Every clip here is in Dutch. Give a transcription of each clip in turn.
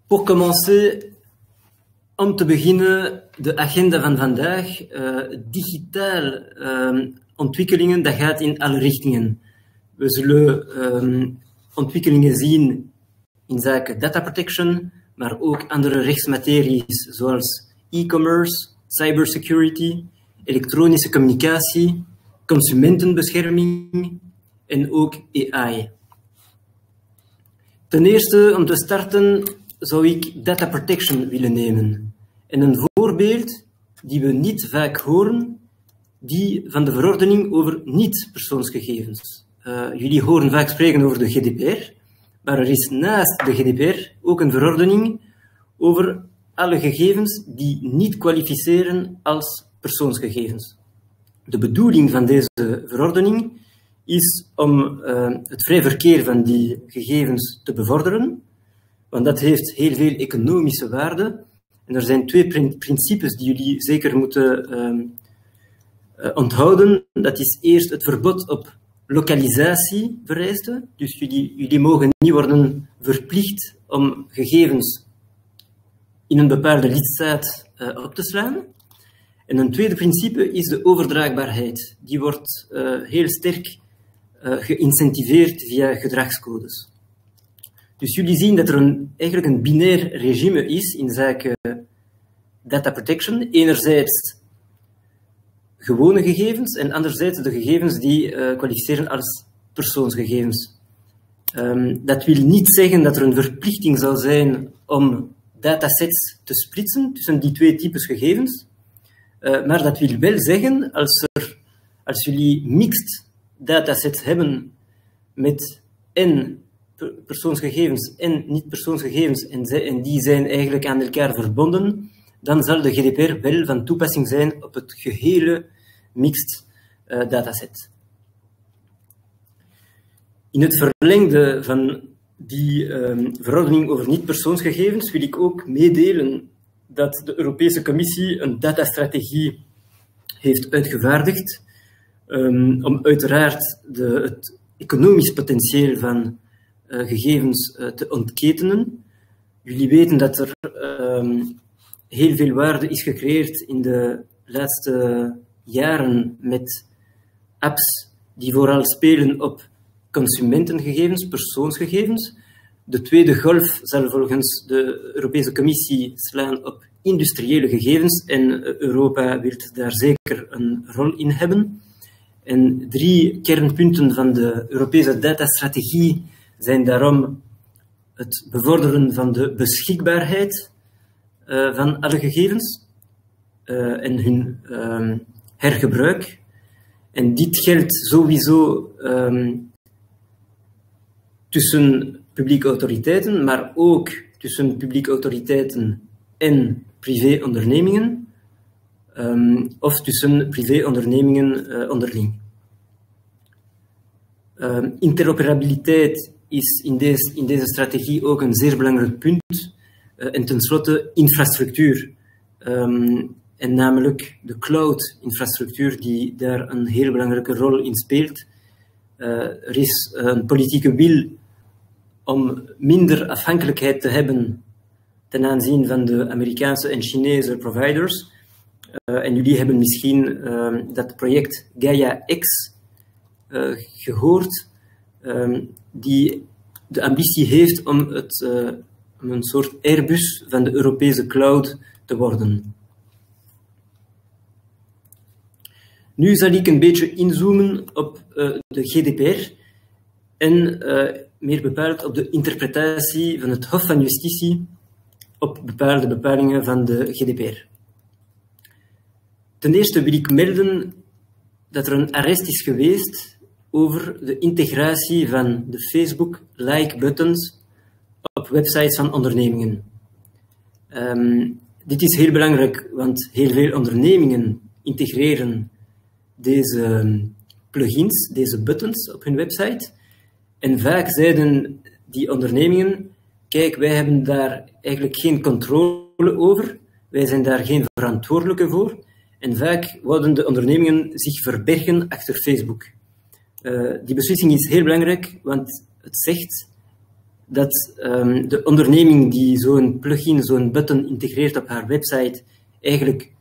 Pour commencer, om te beginnen, de agenda van vandaag. Digitaal ontwikkelingen, dat gaat in alle richtingen. We zullen ontwikkelingen zien in zaken data protection, maar ook andere rechtsmateries zoals e-commerce, cybersecurity, elektronische communicatie, consumentenbescherming en ook AI. Ten eerste, om te starten, zou ik data protection willen nemen. En een voorbeeld die we niet vaak horen, die van de verordening over niet-persoonsgegevens. Jullie horen vaak spreken over de GDPR, maar er is naast de GDPR ook een verordening over alle gegevens die niet kwalificeren als persoonsgegevens. De bedoeling van deze verordening is om het vrij verkeer van die gegevens te bevorderen, want dat heeft heel veel economische waarde. En er zijn twee principes die jullie zeker moeten onthouden. Dat is eerst het verbod op lokalisatievereisten. Dus jullie mogen niet worden verplicht om gegevens in een bepaalde lidstaat op te slaan. En een tweede principe is de overdraagbaarheid. Die wordt heel sterk geïncentiveerd via gedragscodes. Dus jullie zien dat er eigenlijk een binair regime is in zaken data protection. Enerzijds gewone gegevens en anderzijds de gegevens die kwalificeren als persoonsgegevens. Dat wil niet zeggen dat er een verplichting zal zijn om datasets te splitsen tussen die twee types gegevens. Maar dat wil wel zeggen, als jullie mixed datasets hebben met en persoonsgegevens en niet-persoonsgegevens en die zijn eigenlijk aan elkaar verbonden, dan zal de GDPR wel van toepassing zijn op het gehele mixed dataset. In het verlengde van die verordening over niet-persoonsgegevens wil ik ook meedelen dat de Europese Commissie een datastrategie heeft uitgevaardigd om uiteraard het economisch potentieel van gegevens te ontketenen. Jullie weten dat er heel veel waarde is gecreëerd in de laatste jaren met apps die vooral spelen op consumentengegevens, persoonsgegevens. De tweede golf zal volgens de Europese Commissie slaan op industriële gegevens en Europa wil daar zeker een rol in hebben. En 3 kernpunten van de Europese datastrategie zijn daarom het bevorderen van de beschikbaarheid van alle gegevens en hun hergebruik. En dit geldt sowieso tussen publieke autoriteiten, maar ook tussen publieke autoriteiten en privéondernemingen, of tussen privéondernemingen onderling. Interoperabiliteit is in deze strategie ook een zeer belangrijk punt. En tenslotte infrastructuur, en namelijk de cloud-infrastructuur die daar een heel belangrijke rol in speelt. Er is een politieke wil om minder afhankelijkheid te hebben ten aanzien van de Amerikaanse en Chinese providers. En jullie hebben misschien dat project Gaia-X gehoord, die de ambitie heeft om een soort Airbus van de Europese cloud te worden. Nu zal ik een beetje inzoomen op de GDPR en meer bepaald op de interpretatie van het Hof van Justitie op bepaalde bepalingen van de GDPR. Ten eerste wil ik melden dat er een arrest is geweest over de integratie van de Facebook like-buttons op websites van ondernemingen. Dit is heel belangrijk, want heel veel ondernemingen integreren deze plugins, deze buttons op hun website. En vaak zeiden die ondernemingen, kijk, wij hebben daar eigenlijk geen controle over, wij zijn daar geen verantwoordelijke voor. En vaak wouden de ondernemingen zich verbergen achter Facebook. Die beslissing is heel belangrijk, want het zegt dat de onderneming die zo'n plugin, zo'n button integreert op haar website, eigenlijk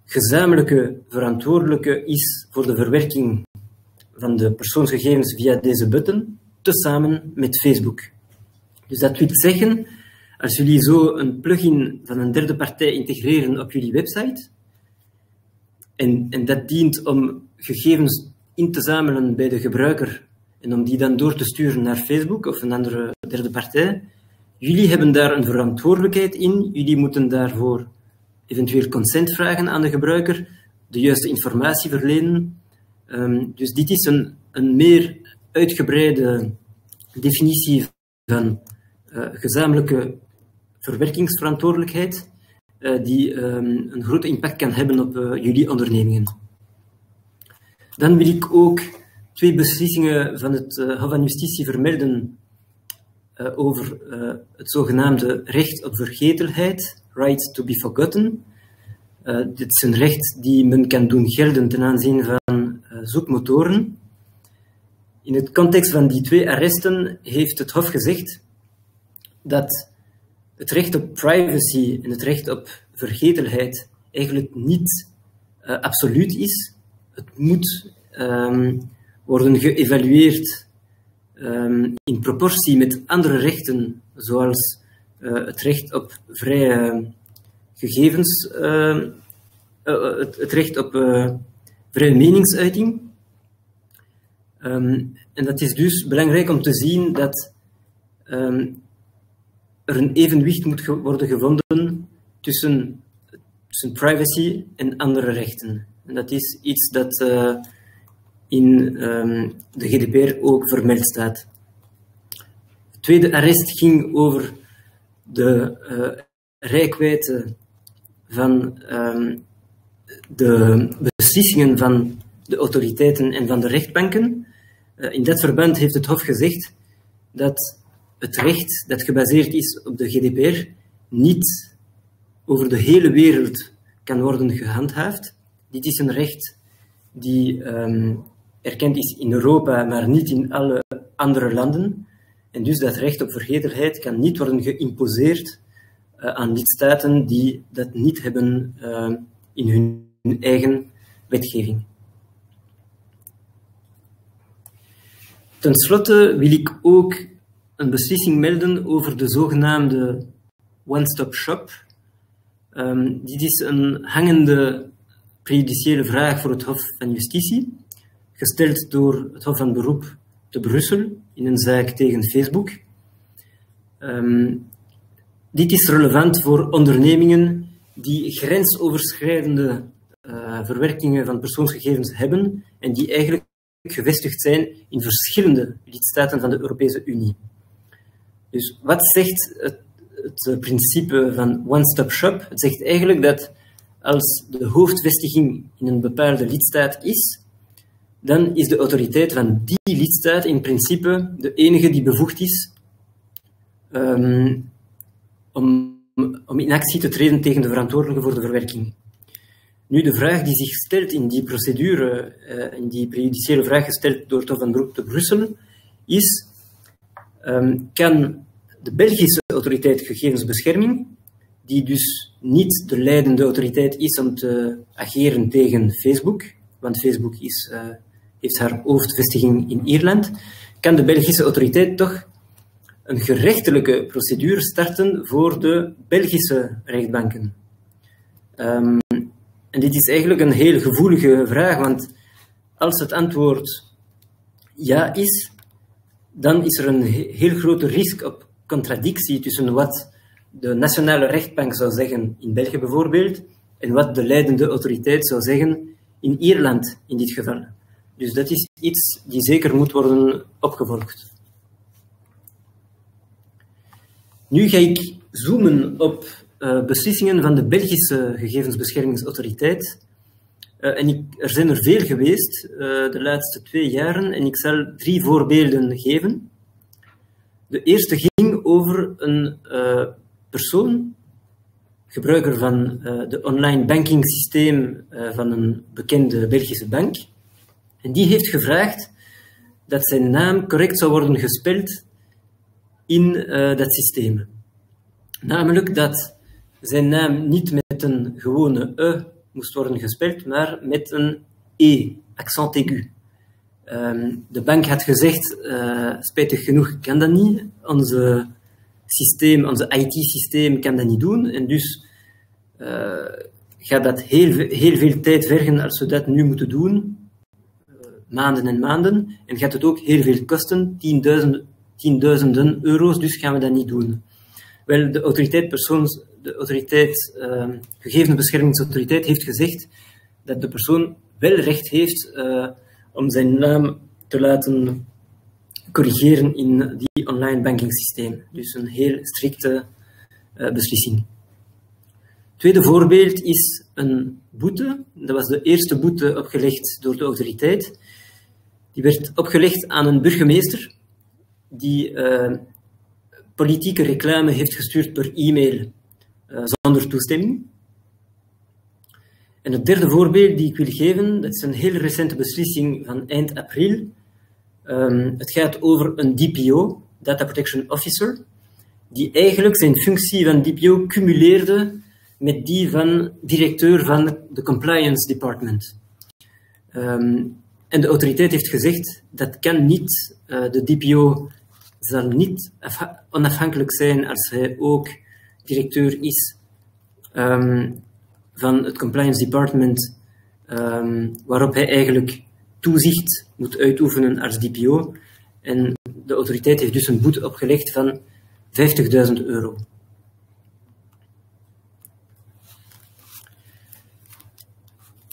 gezamenlijke verantwoordelijke is voor de verwerking van de persoonsgegevens via deze button, tezamen met Facebook. Dus dat wil zeggen, als jullie zo een plugin van een derde partij integreren op jullie website, en dat dient om gegevens in te zamelen bij de gebruiker en om die dan door te sturen naar Facebook of een andere derde partij, jullie hebben daar een verantwoordelijkheid in, jullie moeten daarvoor eventueel consent vragen aan de gebruiker, de juiste informatie verlenen. Dus dit is een meer uitgebreide definitie van gezamenlijke verwerkingsverantwoordelijkheid, die een grote impact kan hebben op jullie ondernemingen. Dan wil ik ook 2 beslissingen van het Hof van Justitie vermelden over het zogenaamde recht op vergetelheid, right to be forgotten. Dit is een recht die men kan doen gelden ten aanzien van zoekmotoren. In het context van die 2 arresten heeft het Hof gezegd dat het recht op privacy en het recht op vergetelheid eigenlijk niet absoluut is. Het moet worden geëvalueerd in proportie met andere rechten, zoals het recht op vrije gegevens, het recht op vrije meningsuiting. En dat is dus belangrijk om te zien dat er een evenwicht moet worden gevonden tussen privacy en andere rechten. En dat is iets dat in de GDPR ook vermeld staat. Het tweede arrest ging over de reikwijdte van de beslissingen van de autoriteiten en van de rechtbanken. In dat verband heeft het Hof gezegd dat het recht dat gebaseerd is op de GDPR niet over de hele wereld kan worden gehandhaafd. Dit is een recht die erkend is in Europa, maar niet in alle andere landen. En dus dat recht op vergetelheid kan niet worden geïmposeerd aan lidstaten die dat niet hebben in hun eigen wetgeving. Ten slotte wil ik ook een beslissing melden over de zogenaamde one-stop shop. Dit is een hangende prejudiciële vraag voor het Hof van Justitie, gesteld door het Hof van Beroep te Brussel in een zaak tegen Facebook. Dit is relevant voor ondernemingen die grensoverschrijdende verwerkingen van persoonsgegevens hebben en die eigenlijk gevestigd zijn in verschillende lidstaten van de Europese Unie. Dus wat zegt het principe van one-stop shop? Het zegt eigenlijk dat als de hoofdvestiging in een bepaalde lidstaat is, dan is de autoriteit van die lidstaat in principe de enige die bevoegd is om in actie te treden tegen de verantwoordelijke voor de verwerking. Nu, de vraag die zich stelt in die procedure, in die prejudiciële vraag gesteld door het Hof van Beroep te Brussel, is: kan de Belgische autoriteit gegevensbescherming, die dus niet de leidende autoriteit is om te ageren tegen Facebook, want Facebook heeft haar hoofdvestiging in Ierland, kan de Belgische autoriteit toch een gerechtelijke procedure starten voor de Belgische rechtbanken? En dit is eigenlijk een heel gevoelige vraag, want als het antwoord ja is, dan is er een heel grote risico op contradictie tussen wat de nationale rechtbank zou zeggen in België bijvoorbeeld en wat de leidende autoriteit zou zeggen in Ierland in dit geval. Dus dat is iets die zeker moet worden opgevolgd. Nu ga ik zoomen op beslissingen van de Belgische gegevensbeschermingsautoriteit. Er zijn er veel geweest de laatste 2 jaren en ik zal 3 voorbeelden geven. De eerste ging over een persoon, gebruiker van de online banking systeem van een bekende Belgische bank. En die heeft gevraagd dat zijn naam correct zou worden gespeld in dat systeem. Namelijk dat zijn naam niet met een gewone E moest worden gespeld, maar met een E, accent aigu. De bank had gezegd, spijtig genoeg kan dat niet, onze IT-systeem kan dat niet doen, en dus gaat dat heel veel tijd vergen als we dat nu moeten doen, maanden en maanden, en gaat het ook heel veel kosten, tienduizenden euro's, dus gaan we dat niet doen. Wel, de gegevensbeschermingsautoriteit heeft gezegd dat de persoon wel recht heeft om zijn naam te laten corrigeren in die online banking systeem. Dus een heel strikte beslissing. Tweede voorbeeld is een boete. Dat was de eerste boete opgelegd door de autoriteit. Die werd opgelegd aan een burgemeester die politieke reclame heeft gestuurd per e-mail zonder toestemming. En het derde voorbeeld die ik wil geven, dat is een heel recente beslissing van eind april. Het gaat over een DPO, Data Protection Officer, die eigenlijk zijn functie van DPO cumuleerde met die van directeur van de Compliance Department. En de autoriteit heeft gezegd, dat kan niet, de DPO zal niet onafhankelijk zijn als hij ook directeur is van het Compliance Department, waarop hij eigenlijk toezicht moet uitoefenen als DPO. En de autoriteit heeft dus een boete opgelegd van €50.000.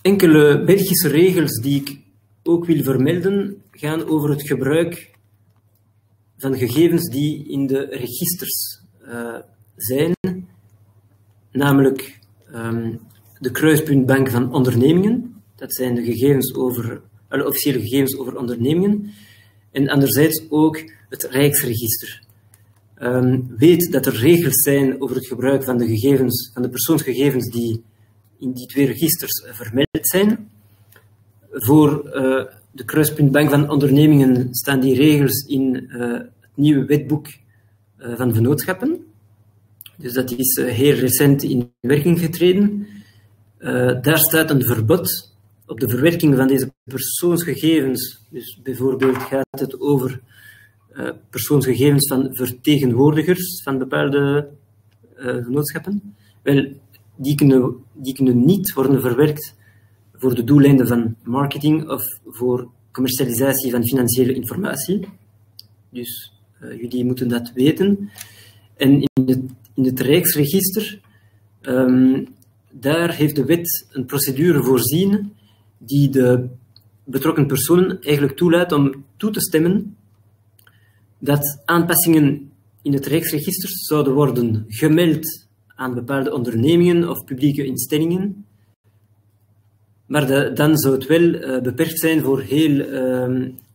Enkele Belgische regels die ik ook wil vermelden, gaan over het gebruik van gegevens die in de registers zijn, namelijk de kruispuntbank van ondernemingen. Dat zijn de gegevens alle officiële gegevens over ondernemingen. En anderzijds ook het Rijksregister. Weet dat er regels zijn over het gebruik van de gegevens, van de persoonsgegevens die in die twee registers vermeld zijn. Voor de kruispuntbank van ondernemingen staan die regels in het nieuwe wetboek van vennootschappen. Dus dat is heel recent in werking getreden. Daar staat een verbod op de verwerking van deze persoonsgegevens. Dus bijvoorbeeld gaat het over persoonsgegevens van vertegenwoordigers van bepaalde vennootschappen. Wel, die kunnen niet worden verwerkt voor de doeleinden van marketing of voor commercialisatie van financiële informatie. Dus jullie moeten dat weten. En in het Rijksregister, daar heeft de wet een procedure voorzien die de betrokken personen eigenlijk toelaat om toe te stemmen dat aanpassingen in het Rijksregister zouden worden gemeld aan bepaalde ondernemingen of publieke instellingen. Maar dan zou het wel beperkt zijn voor heel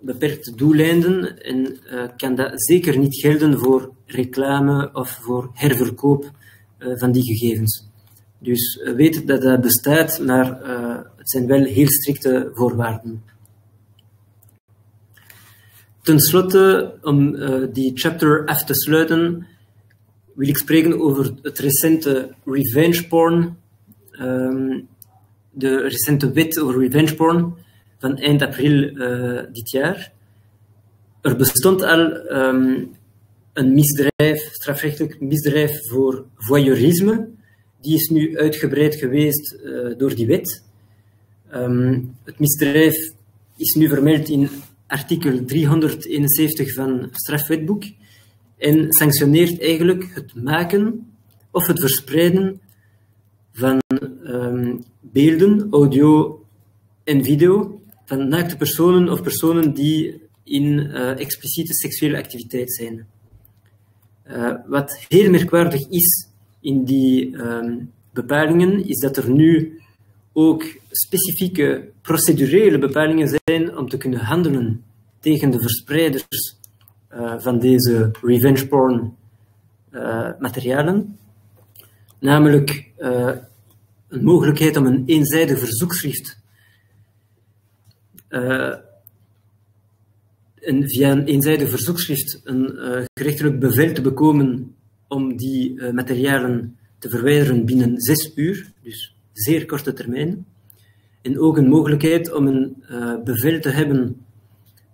beperkte doeleinden en kan dat zeker niet gelden voor reclame of voor herverkoop van die gegevens. Dus weet dat dat bestaat, maar het zijn wel heel strikte voorwaarden. Ten slotte, om die chapter af te sluiten, wil ik spreken over het recente revenge porn. De recente wet over revenge porn van eind april dit jaar. Er bestond al een misdrijf, strafrechtelijk misdrijf voor voyeurisme. Die is nu uitgebreid geweest door die wet. Het misdrijf is nu vermeld in artikel 371 van het strafwetboek en sanctioneert eigenlijk het maken of het verspreiden van beelden, audio en video van naakte personen of personen die in expliciete seksuele activiteit zijn. Wat heel merkwaardig is in die bepalingen, is dat er nu ook specifieke procedurele bepalingen zijn om te kunnen handelen tegen de verspreiders van deze revenge porn materialen. Namelijk een mogelijkheid om een eenzijdig verzoekschrift via een eenzijdig verzoekschrift een gerechtelijk bevel te bekomen om die materialen te verwijderen binnen 6 uur, dus zeer korte termijn. En ook een mogelijkheid om een bevel te hebben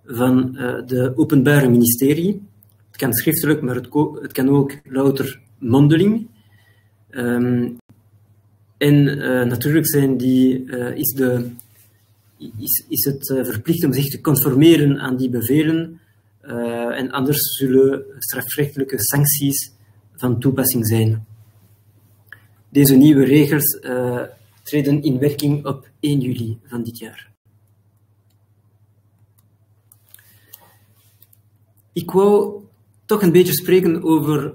van de Openbare Ministerie. Het kan schriftelijk, maar het kan ook louter mondeling. Natuurlijk is het verplicht om zich te conformeren aan die bevelen en anders zullen strafrechtelijke sancties van toepassing zijn. Deze nieuwe regels treden in werking op 1 juli van dit jaar. Ik wou toch een beetje spreken over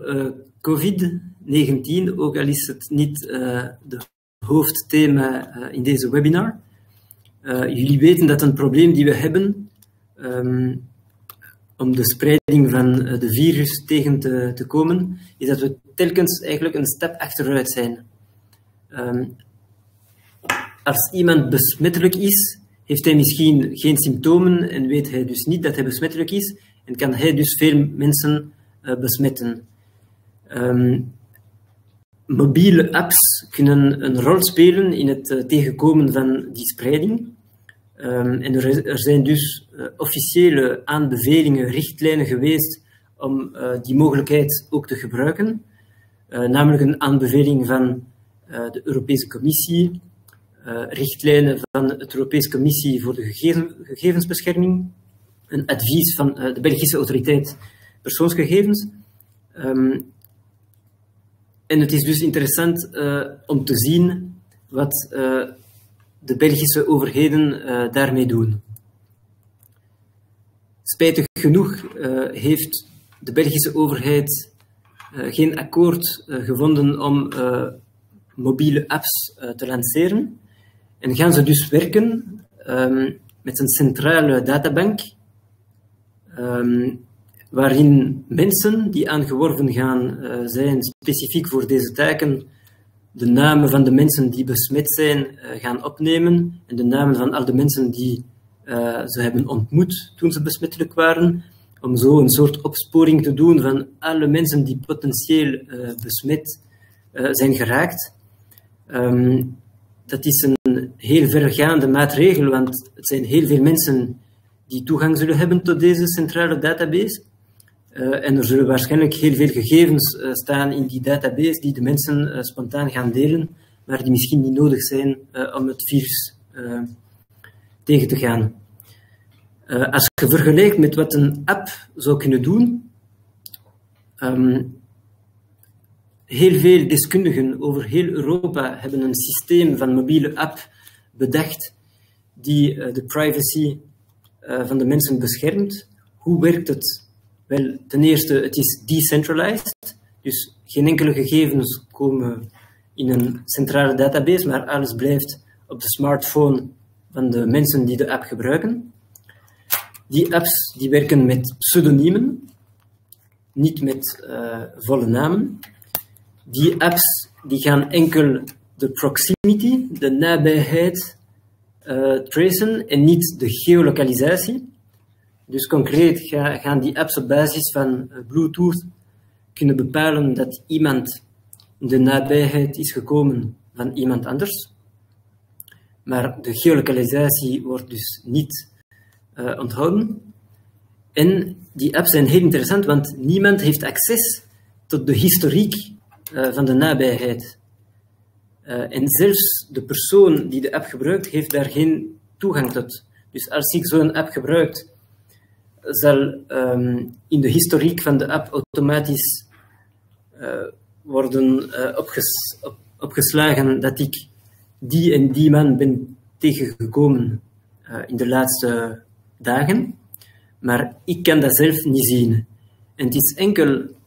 COVID-19, ook al is het niet de hoofdthema in deze webinar. Jullie weten dat een probleem die we hebben om de spreiding van de virus tegen te komen, is dat we telkens eigenlijk een stap achteruit zijn. Als iemand besmettelijk is, heeft hij misschien geen symptomen en weet hij dus niet dat hij besmettelijk is en kan hij dus veel mensen besmetten. Mobiele apps kunnen een rol spelen in het tegenkomen van die spreiding. En er zijn dus officiële aanbevelingen, richtlijnen geweest om die mogelijkheid ook te gebruiken. Namelijk een aanbeveling van de Europese Commissie, richtlijnen van de Europese Commissie voor de gegevensbescherming, een advies van de Belgische Autoriteit Persoonsgegevens. En het is dus interessant om te zien wat de Belgische overheden daarmee doen. Spijtig genoeg heeft de Belgische overheid geen akkoord gevonden om mobiele apps te lanceren. En gaan ze dus werken met een centrale databank, waarin mensen die aangeworven gaan zijn specifiek voor deze taken, de namen van de mensen die besmet zijn gaan opnemen en de namen van al de mensen die ze hebben ontmoet toen ze besmettelijk waren, om zo een soort opsporing te doen van alle mensen die potentieel besmet zijn geraakt. Dat is een heel vergaande maatregel, want het zijn heel veel mensen die toegang zullen hebben tot deze centrale database. En er zullen waarschijnlijk heel veel gegevens staan in die database die de mensen spontaan gaan delen, maar die misschien niet nodig zijn om het virus tegen te gaan. Als je vergelijkt met wat een app zou kunnen doen, heel veel deskundigen over heel Europa hebben een systeem van mobiele app bedacht die de privacy van de mensen beschermt. Hoe werkt het? Wel, ten eerste, het is decentralized, dus geen enkele gegevens komen in een centrale database, maar alles blijft op de smartphone van de mensen die de app gebruiken. Die apps die werken met pseudoniemen, niet met volle namen. Die apps die gaan enkel de proximity, de nabijheid, tracen en niet de geolocalisatie. Dus concreet gaan die apps op basis van Bluetooth kunnen bepalen dat iemand in de nabijheid is gekomen van iemand anders. Maar de geolocalisatie wordt dus niet onthouden. En die apps zijn heel interessant, want niemand heeft access tot de historiek van de nabijheid. En zelfs de persoon die de app gebruikt, heeft daar geen toegang tot. Dus als ik zo'n app gebruik, zal in de historiek van de app automatisch worden opgeslagen dat ik die en die man ben tegengekomen in de laatste dagen. Maar ik kan dat zelf niet zien. En het is enkel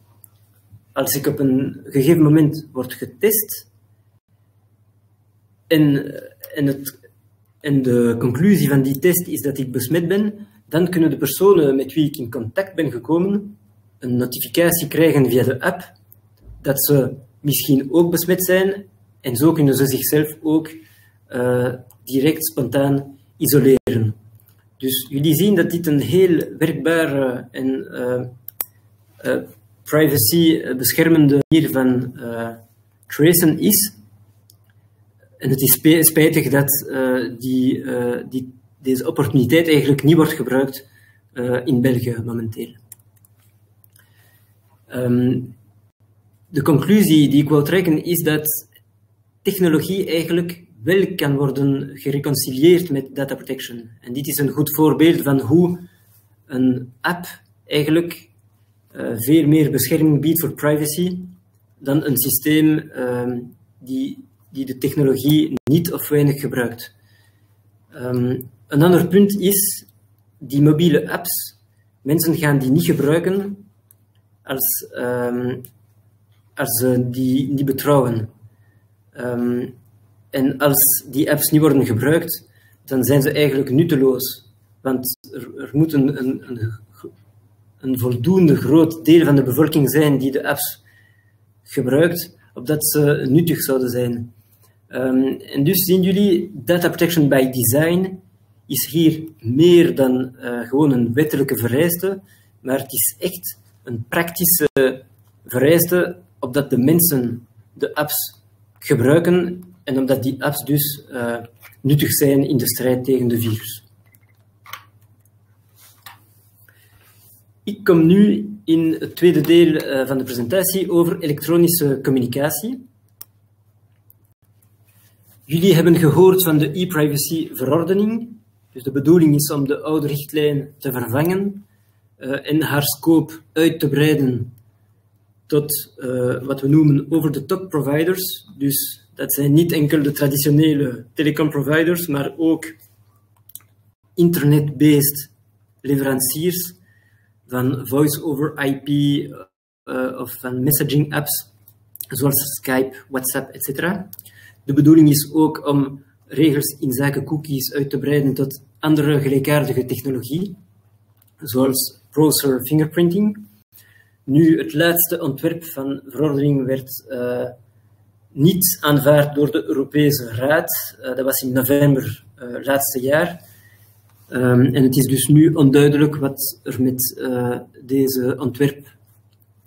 als ik op een gegeven moment word getest en de conclusie van die test is dat ik besmet ben, dan kunnen de personen met wie ik in contact ben gekomen een notificatie krijgen via de app dat ze misschien ook besmet zijn en zo kunnen ze zichzelf ook direct spontaan isoleren. Dus jullie zien dat dit een heel werkbare en privacy beschermende manier van tracen is. En het is spijtig dat deze opportuniteit eigenlijk niet wordt gebruikt in België momenteel. De conclusie die ik wil trekken is dat technologie eigenlijk wel kan worden gereconcilieerd met data protection. En dit is een goed voorbeeld van hoe een app eigenlijk veel meer bescherming biedt voor privacy dan een systeem die de technologie niet of weinig gebruikt. Een ander punt is, die mobiele apps, mensen gaan die niet gebruiken als ze die niet betrouwen. En als die apps niet worden gebruikt, dan zijn ze eigenlijk nutteloos. Want er moet een voldoende groot deel van de bevolking zijn die de apps gebruikt, opdat ze nuttig zouden zijn. En dus zien jullie, data protection by design is hier meer dan gewoon een wettelijke vereiste, maar het is echt een praktische vereiste, opdat de mensen de apps gebruiken en omdat die apps dus nuttig zijn in de strijd tegen de virus. Ik kom nu in het tweede deel van de presentatie over elektronische communicatie. Jullie hebben gehoord van de e-privacy-verordening. Dus de bedoeling is om de oude richtlijn te vervangen en haar scope uit te breiden tot wat we noemen over-the-top providers. Dus dat zijn niet enkel de traditionele telecomproviders, maar ook internet-based leveranciers van voice-over IP of van messaging apps, zoals Skype, WhatsApp, etc. De bedoeling is ook om regels in zaken cookies uit te breiden tot andere gelijkaardige technologie, zoals browser fingerprinting. Nu, het laatste ontwerp van verordening werd niet aanvaard door de Europese Raad. Dat was in november laatste jaar. En het is dus nu onduidelijk wat er met deze ontwerp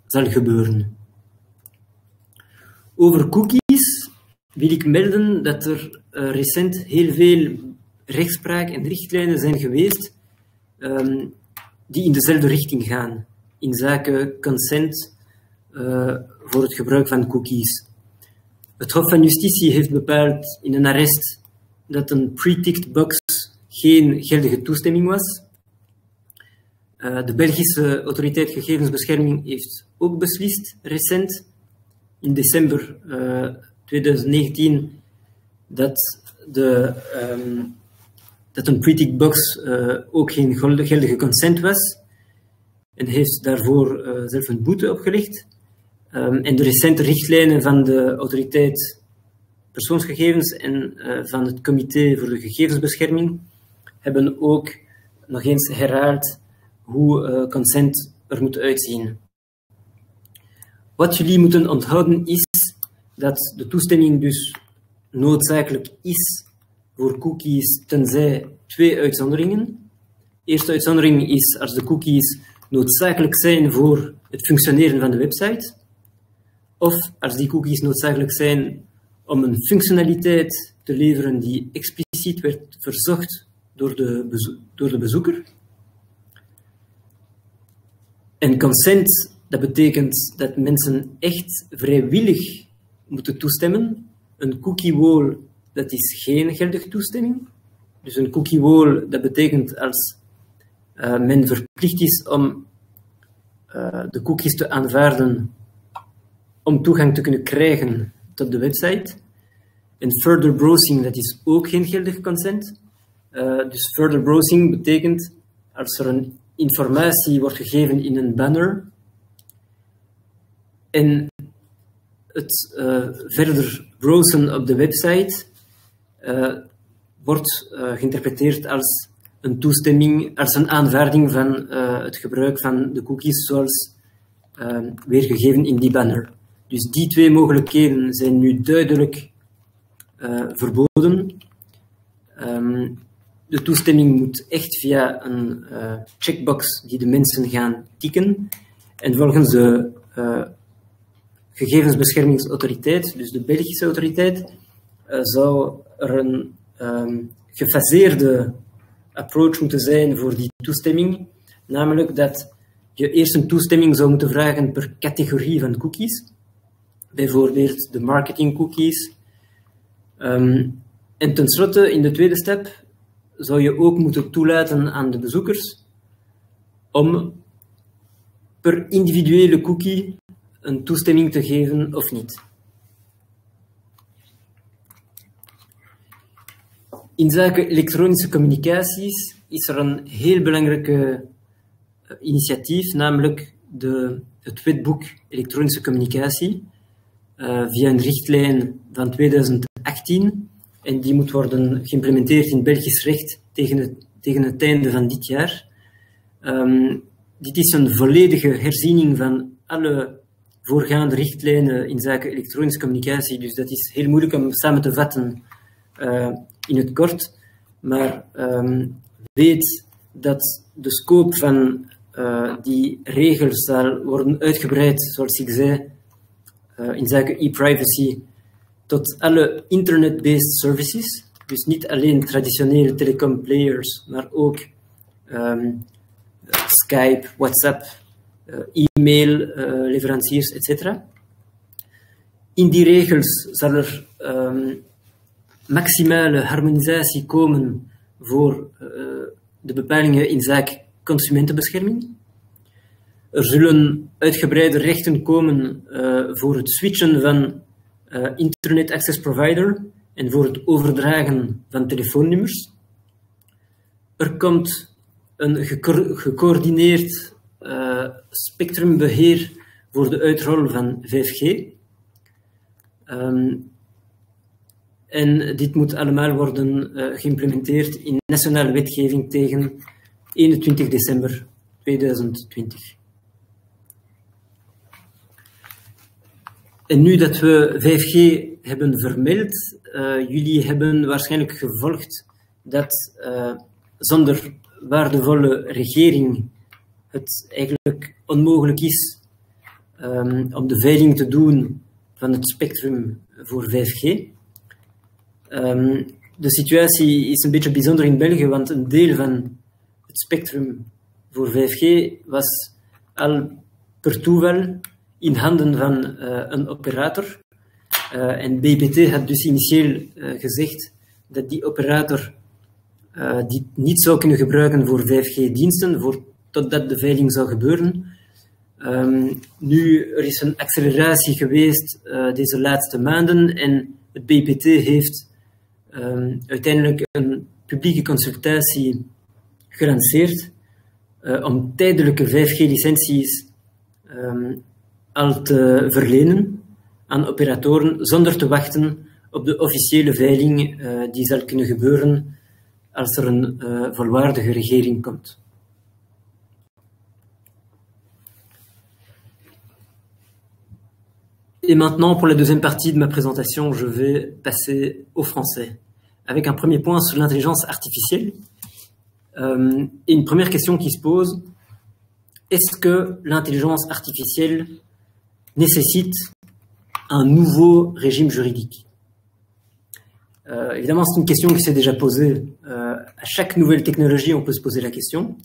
zal gebeuren. Over cookies wil ik melden dat er recent heel veel rechtspraak en richtlijnen zijn geweest die in dezelfde richting gaan, in zaken consent voor het gebruik van cookies. Het Hof van Justitie heeft bepaald in een arrest dat een pre-ticked box geen geldige toestemming was. De Belgische Autoriteit Gegevensbescherming heeft ook beslist, recent, in december 2019, dat een pre-ticked box ook geen geldige consent was en heeft daarvoor zelf een boete opgelegd. En de recente richtlijnen van de Autoriteit Persoonsgegevens en van het Comité voor de Gegevensbescherming hebben ook nog eens herhaald hoe consent er moet uitzien. Wat jullie moeten onthouden is dat de toestemming dus noodzakelijk is voor cookies tenzij twee uitzonderingen. De eerste uitzondering is als de cookies noodzakelijk zijn voor het functioneren van de website, of als die cookies noodzakelijk zijn om een functionaliteit te leveren die expliciet werd verzocht door de bezoeker. En consent, dat betekent dat mensen echt vrijwillig moeten toestemmen. Een cookie wall, dat is geen geldige toestemming. Dus een cookie wall, dat betekent als men verplicht is om de cookies te aanvaarden om toegang te kunnen krijgen tot de website. En further browsing, dat is ook geen geldig consent. Dus further browsing betekent als er een informatie wordt gegeven in een banner en het verder browsen op de website wordt geïnterpreteerd als een toestemming, als een aanvaarding van het gebruik van de cookies zoals weergegeven in die banner. Dus die twee mogelijkheden zijn nu duidelijk verboden. de toestemming moet echt via een checkbox die de mensen gaan tikken. En volgens de gegevensbeschermingsautoriteit, dus de Belgische autoriteit, zou er een gefaseerde approach moeten zijn voor die toestemming. Namelijk dat je eerst een toestemming zou moeten vragen per categorie van cookies. Bijvoorbeeld de marketing cookies. En tenslotte, in de tweede stap, zou je ook moeten toelaten aan de bezoekers om per individuele cookie een toestemming te geven of niet. In zaken elektronische communicaties is er een heel belangrijke initiatief, namelijk het wetboek elektronische communicatie, via een richtlijn van 2018. En die moet worden geïmplementeerd in Belgisch recht tegen het einde van dit jaar. Dit is een volledige herziening van alle voorgaande richtlijnen in zaken elektronische communicatie. Dus dat is heel moeilijk om samen te vatten in het kort. Maar weet dat de scope van die regels zal worden uitgebreid, zoals ik zei, in zaken e-privacy, tot alle internet-based services. Dus niet alleen traditionele telecomplayers, maar ook Skype, WhatsApp, e-mail, leveranciers, etc. In die regels zal er maximale harmonisatie komen voor de bepalingen in zaak consumentenbescherming. Er zullen uitgebreide rechten komen voor het switchen van internet access provider en voor het overdragen van telefoonnummers. Er komt een gecoördineerd spectrumbeheer voor de uitrol van 5G. En dit moet allemaal worden geïmplementeerd in nationale wetgeving tegen 21 december 2020. En nu dat we 5G hebben vermeld, jullie hebben waarschijnlijk gevolgd dat zonder waardevolle regering het eigenlijk onmogelijk is om de veiling te doen van het spectrum voor 5G. De situatie is een beetje bijzonder in België, want een deel van het spectrum voor 5G was al per toeval in handen van een operator. En BPT had dus initieel gezegd dat die operator die niet zou kunnen gebruiken voor 5G-diensten, totdat de veiling zou gebeuren. Nu, er is een acceleratie geweest deze laatste maanden en het BPT heeft uiteindelijk een publieke consultatie gelanceerd om tijdelijke 5G-licenties al te verlenen aan operatoren zonder te wachten op de officiële veiling die zal kunnen gebeuren als er een volwaardige regering komt. Et maintenant, pour la deuxième partie de ma présentation, je vais passer au français, avec un premier point sur l'intelligence artificielle. Et une première question qui se pose, est-ce que l'intelligence artificielle nécessite un nouveau régime juridique? Évidemment, c'est une question qui s'est déjà posée. À chaque nouvelle technologie, on peut se poser la question.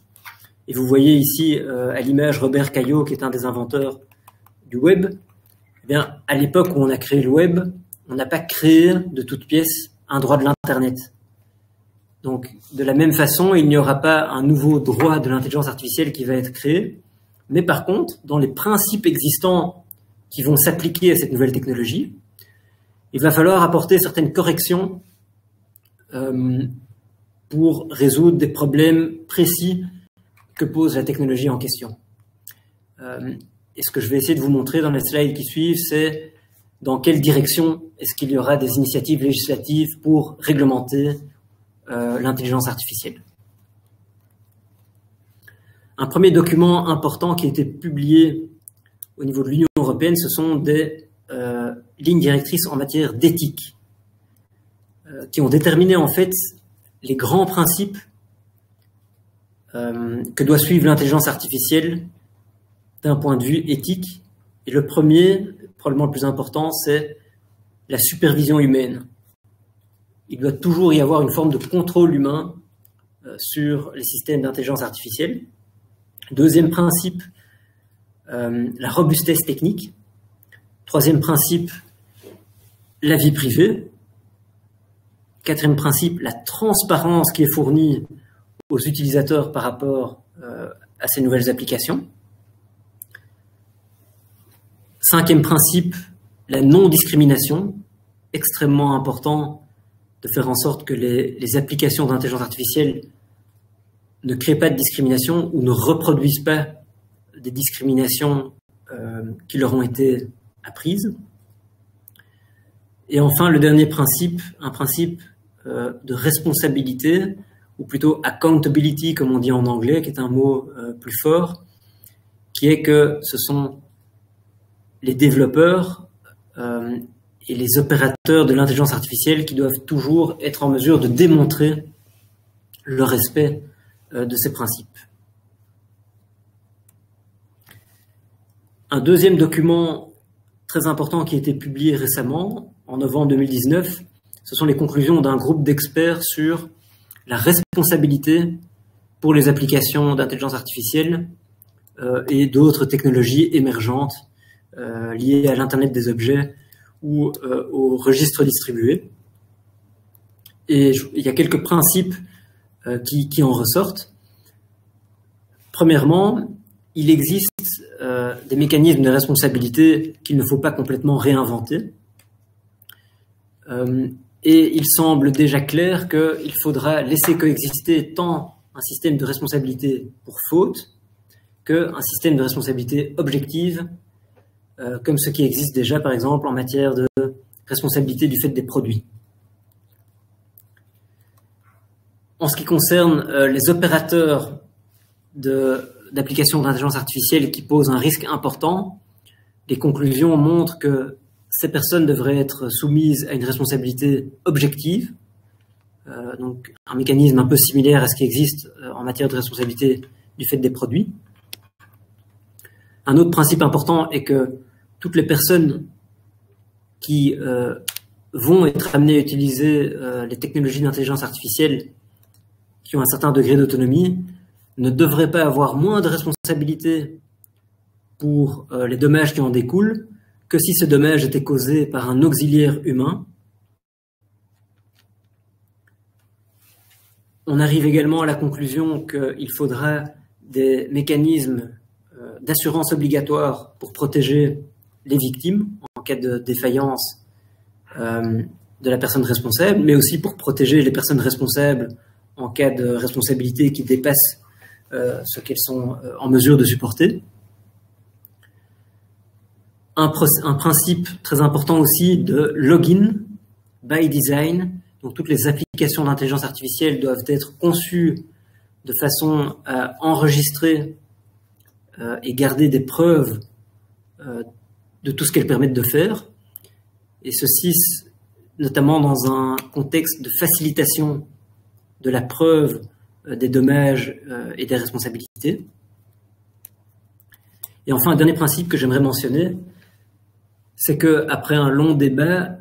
Et vous voyez ici à l'image Robert Caillot, qui est un des inventeurs du web. Eh bien, à l'époque où on a créé le web, on n'a pas créé de toutes pièces un droit de l'Internet. Donc, de la même façon, il n'y aura pas un nouveau droit de l'intelligence artificielle qui va être créé. Mais par contre, dans les principes existants qui vont s'appliquer à cette nouvelle technologie, il va falloir apporter certaines corrections pour résoudre des problèmes précis que pose la technologie en question. Et ce que je vais essayer de vous montrer dans les slides qui suivent, c'est dans quelle direction est-ce qu'il y aura des initiatives législatives pour réglementer l'intelligence artificielle. Un premier document important qui a été publié au niveau de l'Union européenne, ce sont des lignes directrices en matière d'éthique, qui ont déterminé en fait les grands principes que doit suivre l'intelligence artificielle d'un point de vue éthique. Et le premier, probablement le plus important, c'est la supervision humaine. Il doit toujours y avoir une forme de contrôle humain sur les systèmes d'intelligence artificielle. Deuxième principe, la robustesse technique. Troisième principe, la vie privée. Quatrième principe, la transparence qui est fournie aux utilisateurs par rapport à ces nouvelles applications. Cinquième principe, la non-discrimination. Extrêmement important de faire en sorte que les applications d'intelligence artificielle ne créent pas de discrimination ou ne reproduisent pas des discriminations qui leur ont été apprises. Et enfin, le dernier principe, un principe de responsabilité, ou plutôt accountability, comme on dit en anglais, qui est un mot plus fort, qui est que ce sont les développeurs et les opérateurs de l'intelligence artificielle qui doivent toujours être en mesure de démontrer le respect de ces principes. Un deuxième document très important qui a été publié récemment, en novembre 2019, ce sont les conclusions d'un groupe d'experts sur la responsabilité pour les applications d'intelligence artificielle et d'autres technologies émergentes liées à l'Internet des objets ou au registre distribué. Et il y a quelques principes qui en ressortent. Premièrement, il existe des mécanismes de responsabilité qu'il ne faut pas complètement réinventer. Et il semble déjà clair qu'il faudra laisser coexister tant un système de responsabilité pour faute qu'un système de responsabilité objective, comme ce qui existe déjà, par exemple, en matière de responsabilité du fait des produits. En ce qui concerne les opérateurs d'applications d'intelligence artificielle qui posent un risque important, les conclusions montrent que ces personnes devraient être soumises à une responsabilité objective, donc un mécanisme un peu similaire à ce qui existe en matière de responsabilité du fait des produits. Un autre principe important est que toutes les personnes qui vont être amenées à utiliser les technologies d'intelligence artificielle qui ont un certain degré d'autonomie ne devraient pas avoir moins de responsabilité pour les dommages qui en découlent que si ce dommage était causé par un auxiliaire humain. On arrive également à la conclusion qu'il faudra des mécanismes d'assurance obligatoire pour protéger les victimes en cas de défaillance de la personne responsable, mais aussi pour protéger les personnes responsables en cas de responsabilité qui dépasse ce qu'elles sont en mesure de supporter. Un principe très important aussi de login by design. Donc toutes les applications d'intelligence artificielle doivent être conçues de façon à enregistrer et garder des preuves de tout ce qu'elles permettent de faire. Et ceci notamment dans un contexte de facilitation de la preuve des dommages et des responsabilités. Et enfin, un dernier principe que j'aimerais mentionner, c'est qu'après un long débat,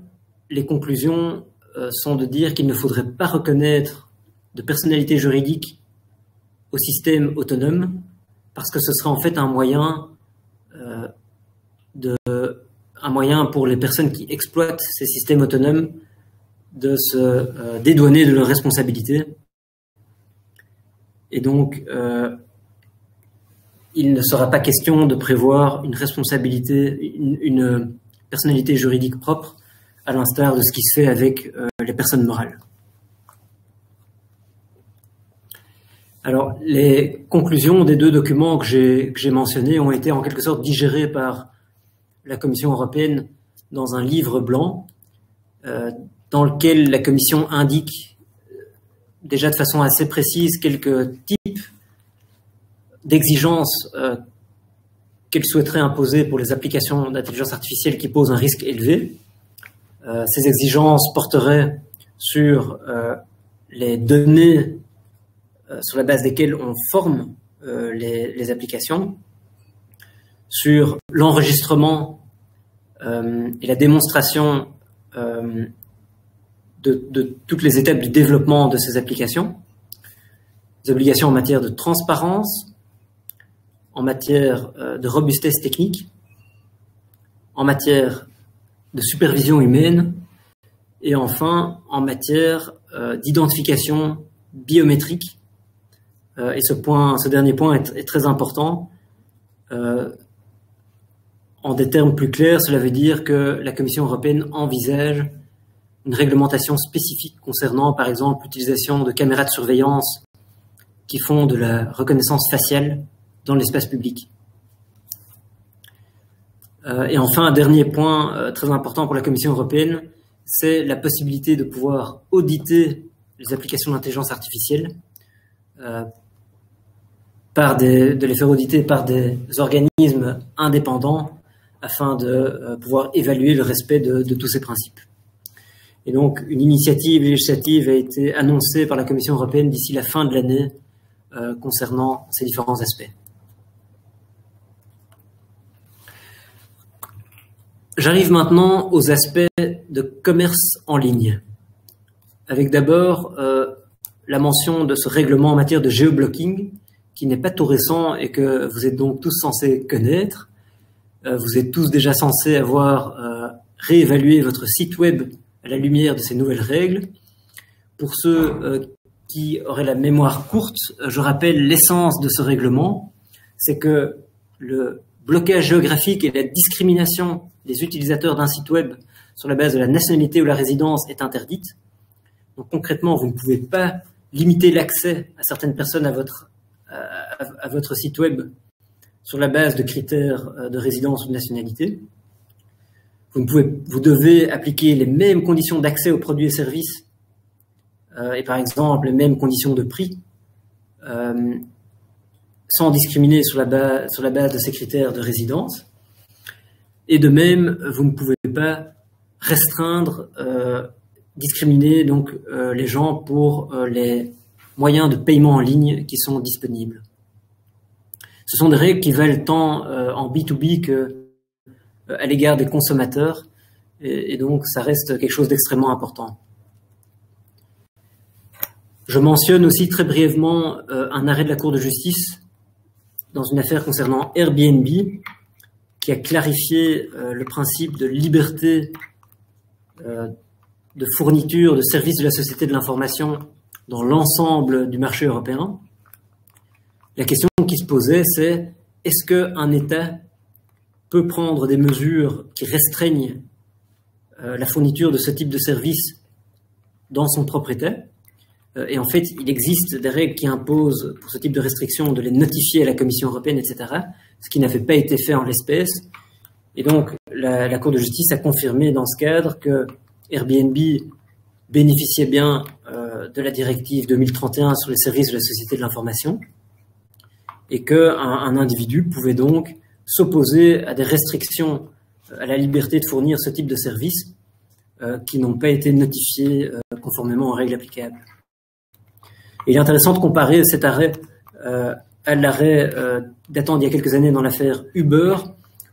les conclusions sont de dire qu'il ne faudrait pas reconnaître de personnalité juridique au système autonome, parce que ce serait en fait un moyen pour les personnes qui exploitent ces systèmes autonomes de se dédouaner de leurs responsabilités. Et donc, il ne sera pas question de prévoir une responsabilité, une personnalité juridique propre, à l'instar de ce qui se fait avec les personnes morales. Alors, les conclusions des deux documents que j'ai mentionnés ont été en quelque sorte digérées par la Commission européenne dans un livre blanc, dans lequel la Commission indique déjà de façon assez précise quelques types d'exigences qu'elle souhaiterait imposer pour les applications d'intelligence artificielle qui posent un risque élevé. Ces exigences porteraient sur les données sur la base desquelles on forme les applications, sur l'enregistrement et la démonstration de toutes les étapes du développement de ces applications, des obligations en matière de transparence, en matière de robustesse technique, en matière de supervision humaine et enfin en matière d'identification biométrique. Et ce dernier point est très important. En des termes plus clairs, cela veut dire que la Commission européenne envisage une réglementation spécifique concernant, par exemple, l'utilisation de caméras de surveillance qui font de la reconnaissance faciale dans l'espace public. Et enfin, un dernier point très important pour la Commission européenne, c'est la possibilité de pouvoir auditer les applications d'intelligence artificielle, de les faire auditer par des organismes indépendants afin de pouvoir évaluer le respect de tous ces principes. Et donc, une initiative législative a été annoncée par la Commission européenne d'ici la fin de l'année concernant ces différents aspects. J'arrive maintenant aux aspects de commerce en ligne, avec d'abord la mention de ce règlement en matière de géoblocking, qui n'est pas tout récent et que vous êtes donc tous censés connaître. Vous êtes tous déjà censés avoir réévalué votre site web à la lumière de ces nouvelles règles. Pour ceux qui auraient la mémoire courte, je rappelle l'essence de ce règlement, c'est que le blocage géographique et la discrimination des utilisateurs d'un site web sur la base de la nationalité ou la résidence est interdite. Donc concrètement, vous ne pouvez pas limiter l'accès à certaines personnes à votre site web sur la base de critères de résidence ou de nationalité. Vous devez appliquer les mêmes conditions d'accès aux produits et services et par exemple les mêmes conditions de prix sans discriminer sur la base de ces critères de résidence. Et de même, vous ne pouvez pas restreindre, discriminer donc les gens pour les moyens de paiement en ligne qui sont disponibles. Ce sont des règles qui valent tant en B2B que à l'égard des consommateurs, et donc ça reste quelque chose d'extrêmement important. Je mentionne aussi très brièvement un arrêt de la Cour de justice dans une affaire concernant Airbnb, qui a clarifié le principe de liberté de fourniture de services de la société de l'information dans l'ensemble du marché européen. La question qui se posait, c'est est-ce qu'un État peut prendre des mesures qui restreignent la fourniture de ce type de service dans son propre État? Et en fait, il existe des règles qui imposent pour ce type de restrictions de les notifier à la Commission européenne, etc., ce qui n'avait pas été fait en l'espèce. Et donc, la Cour de justice a confirmé dans ce cadre que Airbnb bénéficiait bien de la directive 2031 sur les services de la société de l'information et qu'un individu pouvait donc s'opposer à des restrictions à la liberté de fournir ce type de services qui n'ont pas été notifiés conformément aux règles applicables. Et il est intéressant de comparer cet arrêt à l'arrêt datant d'il y a quelques années dans l'affaire Uber,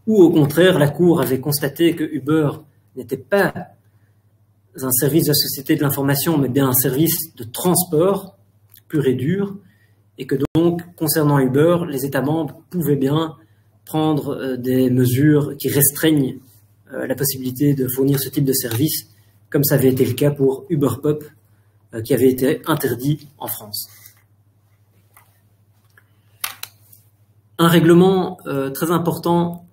où au contraire la Cour avait constaté que Uber n'était pas un service de la société de l'information, mais bien un service de transport pur et dur, et que donc, concernant Uber, les États membres pouvaient bien prendre des mesures qui restreignent la possibilité de fournir ce type de service, comme ça avait été le cas pour UberPop, qui avait été interdit en France. Un règlement très important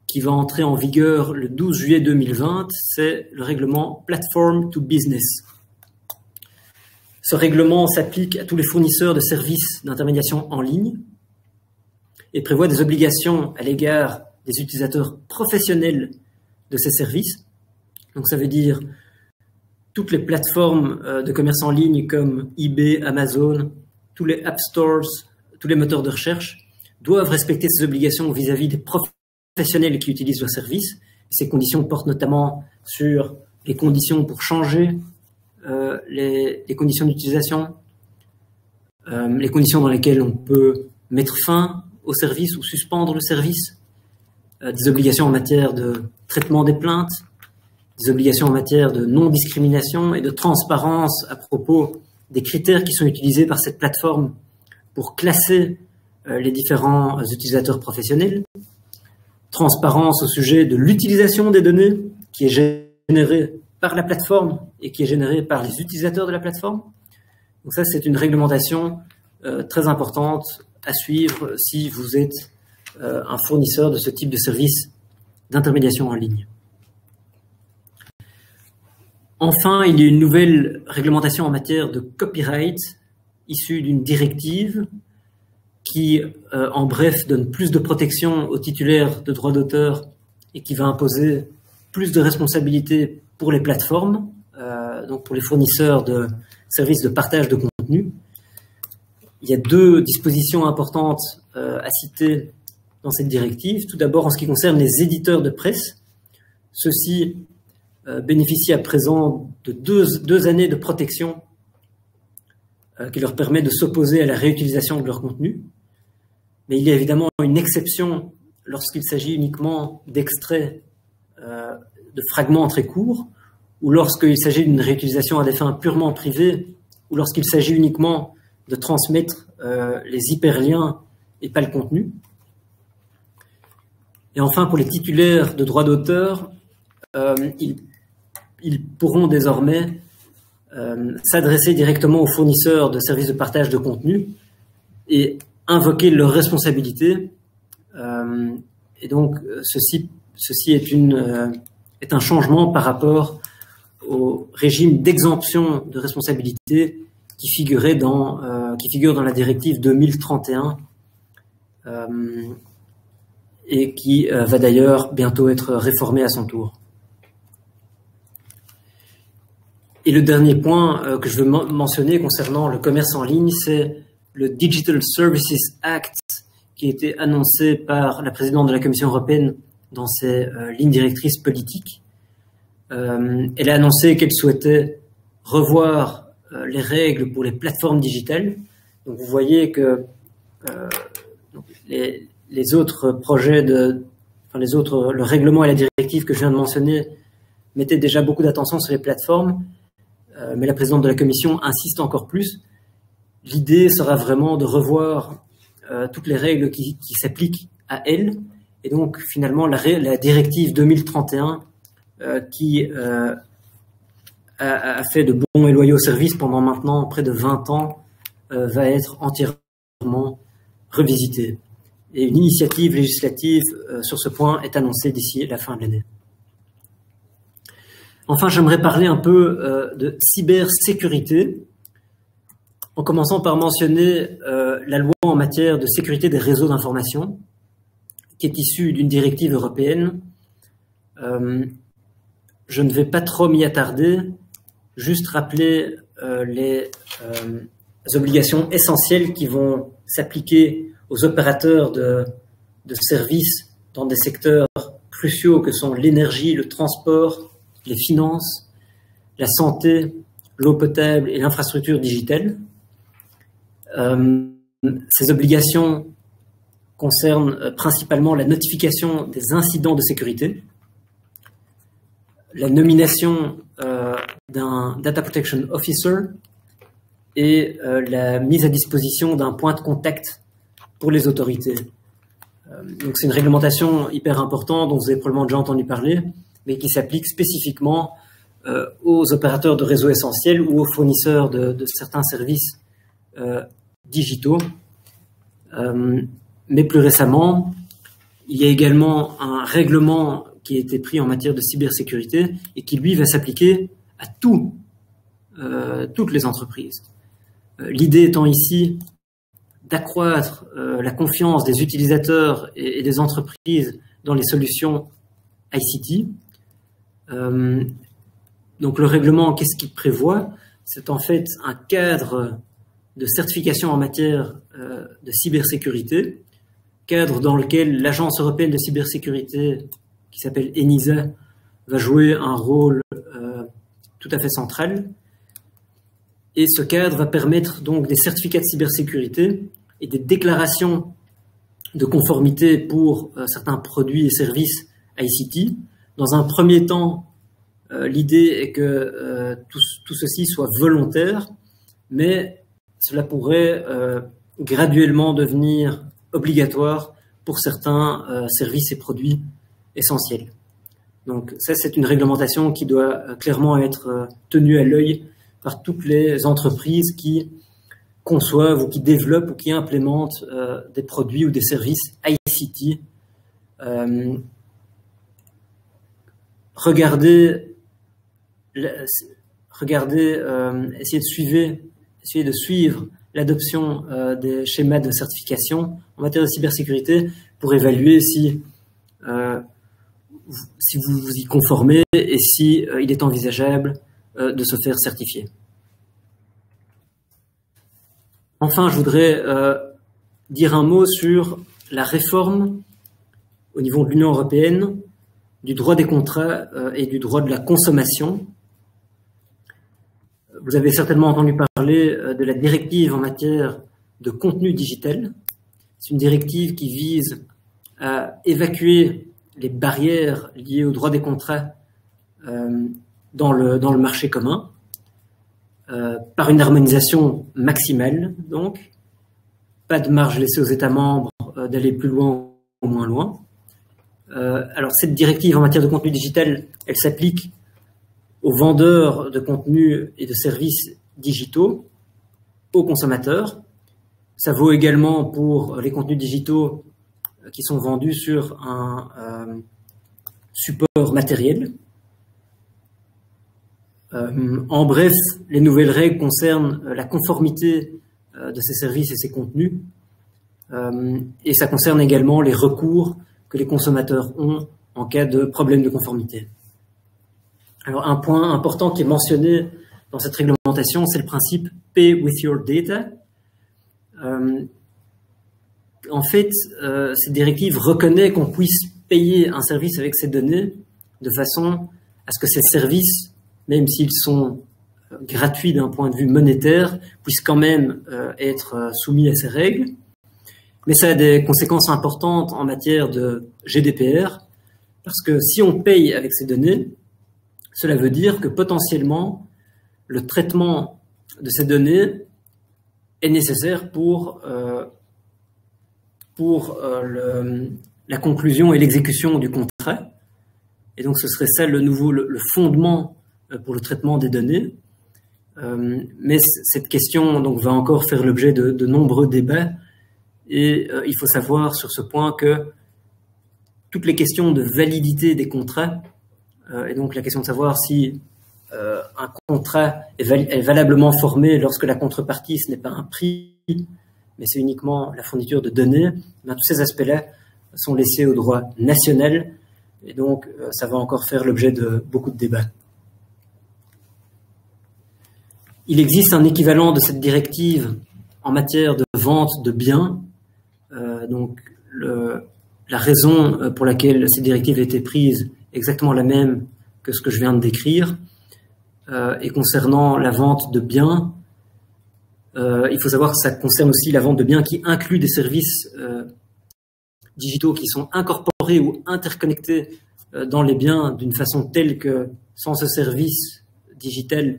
qui va entrer en vigueur le 12 juillet 2020, c'est le règlement Platform to Business. Ce règlement s'applique à tous les fournisseurs de services d'intermédiation en ligne et prévoit des obligations à l'égard des utilisateurs professionnels de ces services. Donc ça veut dire toutes les plateformes de commerce en ligne comme eBay, Amazon, tous les App Stores, tous les moteurs de recherche doivent respecter ces obligations vis-à-vis des professionnels qui utilisent leurs services. Ces conditions portent notamment sur les conditions pour changer les conditions d'utilisation, les conditions dans lesquelles on peut mettre fin au service ou suspendre le service, des obligations en matière de traitement des plaintes, des obligations en matière de non-discrimination et de transparence à propos des critères qui sont utilisés par cette plateforme pour classer les différents utilisateurs professionnels, transparence au sujet de l'utilisation des données qui est générée par la plateforme et qui est générée par les utilisateurs de la plateforme. Donc ça, c'est une réglementation très importante à suivre si vous êtes un fournisseur de ce type de service d'intermédiation en ligne. Enfin, il y a une nouvelle réglementation en matière de copyright issue d'une directive qui, en bref, donne plus de protection aux titulaires de droits d'auteur et qui va imposer plus de responsabilités pour les plateformes, donc pour les fournisseurs de services de partage de contenu. Il y a deux dispositions importantes à citer dans cette directive. Tout d'abord, en ce qui concerne les éditeurs de presse, ceux-ci bénéficient à présent de deux années de protection qui leur permet de s'opposer à la réutilisation de leur contenu. Mais il y a évidemment une exception lorsqu'il s'agit uniquement d'extraits de fragments très courts, ou lorsqu'il s'agit d'une réutilisation à des fins purement privées, ou lorsqu'il s'agit uniquement de transmettre les hyperliens et pas le contenu. Et enfin, pour les titulaires de droits d'auteur, ils pourront désormais s'adresser directement aux fournisseurs de services de partage de contenu et invoquer leur responsabilité. Et donc, ceci est un changement par rapport au régime d'exemption de responsabilité qui figure dans la directive 2031 et qui va d'ailleurs bientôt être réformée à son tour. Et le dernier point que je veux mentionner concernant le commerce en ligne, c'est le Digital Services Act qui a été annoncé par la présidente de la Commission européenne dans ses lignes directrices politiques. Elle a annoncé qu'elle souhaitait revoir les règles pour les plateformes digitales. Donc vous voyez que les autres projets le règlement et la directive que je viens de mentionner mettaient déjà beaucoup d'attention sur les plateformes, mais la présidente de la Commission insiste encore plus. L'idée sera vraiment de revoir toutes les règles qui s'appliquent à elle, et donc finalement la directive 2031 qui a fait de bons et loyaux services pendant maintenant près de 20 ans va être entièrement revisitée. Et une initiative législative sur ce point est annoncée d'ici la fin de l'année. Enfin, j'aimerais parler un peu de cybersécurité, en commençant par mentionner la loi en matière de sécurité des réseaux d'information, qui est issue d'une directive européenne. Je ne vais pas trop m'y attarder, juste rappeler les obligations essentielles qui vont s'appliquer aux opérateurs de services dans des secteurs cruciaux que sont l'énergie, le transport, les finances, la santé, l'eau potable et l'infrastructure digitale. Ces obligations concernent principalement la notification des incidents de sécurité, la nomination d'un Data Protection Officer et la mise à disposition d'un point de contact pour les autorités. Donc c'est une réglementation hyper importante dont vous avez probablement déjà entendu parler, mais qui s'applique spécifiquement aux opérateurs de réseaux essentiels ou aux fournisseurs de certains services digitaux. Mais plus récemment, il y a également un règlement qui a été pris en matière de cybersécurité et qui, lui, va s'appliquer à toutes les entreprises. L'idée étant ici d'accroître la confiance des utilisateurs et des entreprises dans les solutions ICT. Donc le règlement, qu'est-ce qu'il prévoit? C'est en fait un cadre de certification en matière de cybersécurité, cadre dans lequel l'Agence européenne de cybersécurité, qui s'appelle ENISA, va jouer un rôle tout à fait central. Et ce cadre va permettre donc des certificats de cybersécurité et des déclarations de conformité pour certains produits et services ICT. Dans un premier temps, l'idée est que tout ceci soit volontaire, mais cela pourrait graduellement devenir obligatoire pour certains services et produits essentiels. Donc ça, c'est une réglementation qui doit clairement être tenue à l'œil par toutes les entreprises qui conçoivent ou qui développent ou qui implémentent des produits ou des services ICT. Essayez de suivre l'adoption des schémas de certification en matière de cybersécurité pour évaluer si vous vous y conformez et si il est envisageable de se faire certifier. Enfin, je voudrais dire un mot sur la réforme au niveau de l'Union européenne du droit des contrats et du droit de la consommation. Vous avez certainement entendu parler de la directive en matière de contenu digital. C'est une directive qui vise à évacuer les barrières liées au droit des contrats dans le marché commun par une harmonisation maximale, donc pas de marge laissée aux États membres d'aller plus loin ou moins loin. Alors cette directive en matière de contenu digital, elle s'applique aux vendeurs de contenus et de services digitaux, aux consommateurs. Ça vaut également pour les contenus digitaux qui sont vendus sur un support matériel. En bref, les nouvelles règles concernent la conformité de ces services et ces contenus, et ça concerne également les recours que les consommateurs ont en cas de problème de conformité. Alors, un point important qui est mentionné dans cette réglementation, c'est le principe « Pay with your data ». En fait, cette directive reconnaît qu'on puisse payer un service avec ces données de façon à ce que ces services, même s'ils sont gratuits d'un point de vue monétaire, puissent quand même être soumis à ces règles. Mais ça a des conséquences importantes en matière de GDPR, parce que si on paye avec ces données, cela veut dire que potentiellement, le traitement de ces données est nécessaire pour la conclusion et l'exécution du contrat. Et donc, ce serait ça le fondement pour le traitement des données. Mais cette question donc, va encore faire l'objet de nombreux débats. Et il faut savoir sur ce point que toutes les questions de validité des contrats, et donc la question de savoir si un contrat est valablement formé lorsque la contrepartie, ce n'est pas un prix, mais c'est uniquement la fourniture de données, tous ces aspects-là sont laissés au droit national, et donc ça va encore faire l'objet de beaucoup de débats. Il existe un équivalent de cette directive en matière de vente de biens. Donc la raison pour laquelle cette directive a été prise est exactement la même que ce que je viens de décrire. Et concernant la vente de biens, il faut savoir que ça concerne aussi la vente de biens qui inclut des services digitaux qui sont incorporés ou interconnectés dans les biens d'une façon telle que sans ce service digital,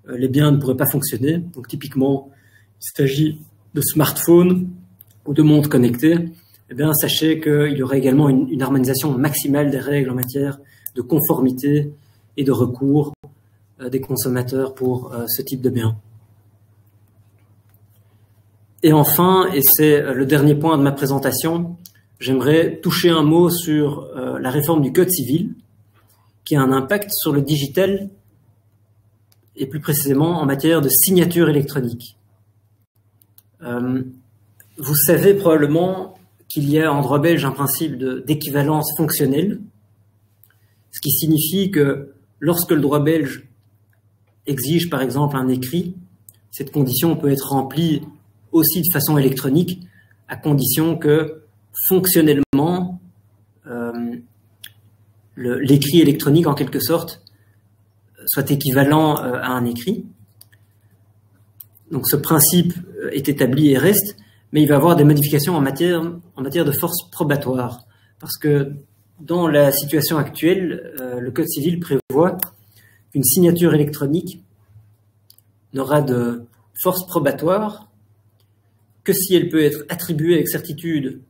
les biens ne pourraient pas fonctionner. Donc typiquement, il s'agit de smartphones ou de montres connectées. Eh bien, sachez qu'il y aurait également une harmonisation maximale des règles en matière de conformité et de recours des consommateurs pour ce type de biens. Et enfin, et c'est le dernier point de ma présentation, j'aimerais toucher un mot sur la réforme du Code civil, qui a un impact sur le digital et plus précisément en matière de signature électronique. Vous savez probablement qu'il y a en droit belge un principe d'équivalence fonctionnelle, ce qui signifie que lorsque le droit belge exige par exemple un écrit, cette condition peut être remplie aussi de façon électronique, à condition que fonctionnellement l'écrit électronique en quelque sorte soit équivalent à un écrit. Donc ce principe est établi et reste, mais il va y avoir des modifications en matière de force probatoire. Parce que dans la situation actuelle, le Code civil prévoit qu'une signature électronique n'aura de force probatoire que si elle peut être attribuée avec certitude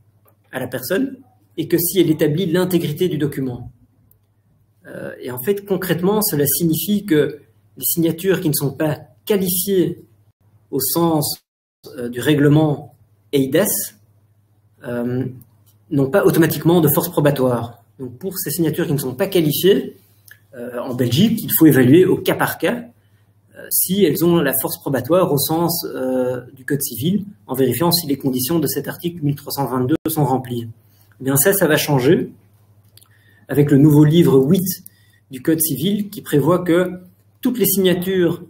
à la personne et que si elle établit l'intégrité du document. Et en fait, concrètement, cela signifie que les signatures qui ne sont pas qualifiées au sens du règlement EIDAS n'ont pas automatiquement de force probatoire. Donc pour ces signatures qui ne sont pas qualifiées, en Belgique, il faut évaluer au cas par cas si elles ont la force probatoire au sens du Code civil, en vérifiant si les conditions de cet article 1322 sont remplies. Eh bien ça va changer avec le nouveau livre 8 du Code civil qui prévoit que toutes les signatures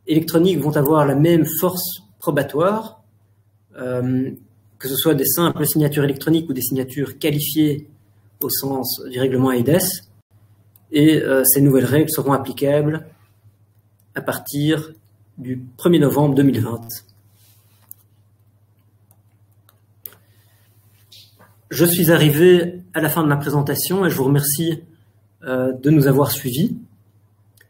électroniques vont avoir la même force probatoire, que ce soit des simples signatures électroniques ou des signatures qualifiées au sens du règlement EIDAS. Et ces nouvelles règles seront applicables à partir du 1er novembre 2020. Je suis arrivé à la fin de ma présentation et je vous remercie de nous avoir suivis.